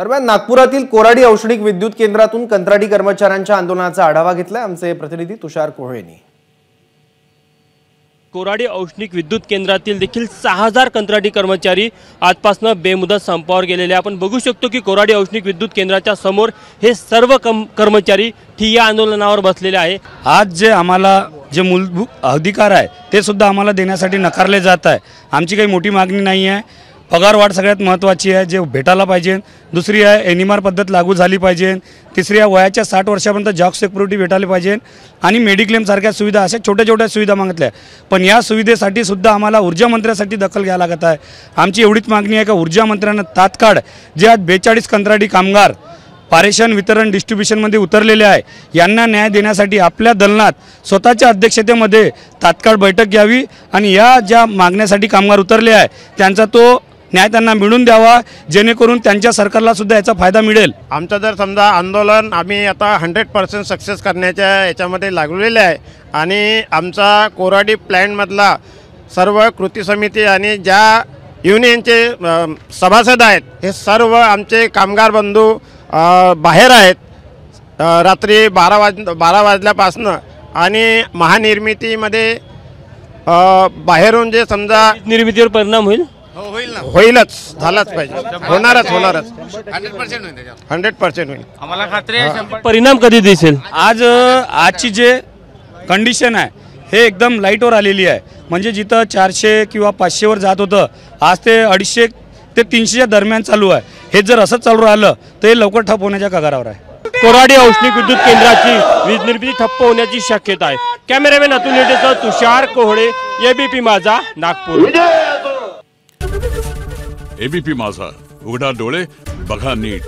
दरम्यान नागपुरातील कोराडी औष्णिक विद्युत केंद्रातून कंत्राटी कर्मचाऱ्यांच्या आंदोलनाचा आढावा घेतला आमचे प्रतिनिधी तुषार कोहळेंनी। कोराडी औष्णिक विद्युत केंद्रातील देखील 6000 कंत्राटी कर्मचारी आजपासून बेमुदत संपावर गेलेले आपण बघू शकतो की कोराडी औष्णिक विद्युत केंद्राच्या समोर हे सर्व कर्मचारी ठिय्या आंदोलनावर बसलेले आहे। आज जे आम्हाला जे मूलभूत अधिकार आहे ते सुद्धा आम्हाला देण्यासाठी नकारले जात आहे। आमची काही मोठी मागणी नाही आहे। पगार वाढ सगळ्यात महत्त्वाची आहे, जे भेटायला पाहिजे। दुसरी आहे एनएमआर पद्धत लागू झाली पाहिजे। तिसरी आहे वयाच्या 60 वर्षापर्यंत जॉब सिक्युरिटी भेटायला पाहिजे आणि मेडिक्लेम सारख्या सुविधा अशा छोट्या छोट्या सुविधा मागितल्या। पण या सुविधेसाठी सुद्धा आम्हाला ऊर्जा मंत्र्यासाठी दखल घ्यायला लागत आहे। आमची एवढीच मागणी आहे की ऊर्जा मंत्र्यांना तात्काळ जे आज 42 कंत्राटी कामगार पारेषण वितरण डिस्ट्रीब्युशनमध्ये उतरलेले आहे यांना न्याय देण्यासाठी आपल्या दलनात स्वतःच्या अध्यक्षतेमध्ये तात्काळ बैठक घ्यावी आणि या ज्या मागण्यासाठी कामगार उतरले आहे त्यांचा तो न्याय त्यांना मिळून द्यावा, जेणेकरून त्यांच्या सरकारला सुद्धा याचा फायदा मिळेल। आमचं जर समजा आंदोलन आम्ही आता 100% सक्सेस करण्याच्या याच्यामध्ये लागलेले आहे आणि आमचा कोराडी प्लॅनमधला सर्व कृती समिती आणि ज्या युनियनचे सभासद आहेत हे सर्व आमचे कामगार बंधू बाहेर आहेत रात्री 12 वाजल्यापासून आणि महानिर्मितीमध्ये बाहेरून जे समजा निर्मितीवर परिणाम होईल होईलच, झालाच पाहिजे, होणारच 100% होईल। आम्हाला खात्री आहे। परिणाम कधी दिसेल? आजची जे कंडिशन आहे हे एकदम लाईटवर आलेली आहे। म्हणजे जिथं 400 किंवा 500 वर जात होतं आज ते 250 ते 300च्या दरम्यान चालू आहे। हे जर असंच चालू राहिलं तर हे लवकर ठप होण्याच्या कगारावर आहे। कोराडी औष्णिक विद्युत केंद्राची वीज निर्मिती ठप्प होण्याची शक्यता आहे। कॅमेरामॅन अतुल नेटेसह तुषार कोहळे, एबीपी माझा, नागपूर। एबीपी माझा, उघडा डोळे बघा नीट।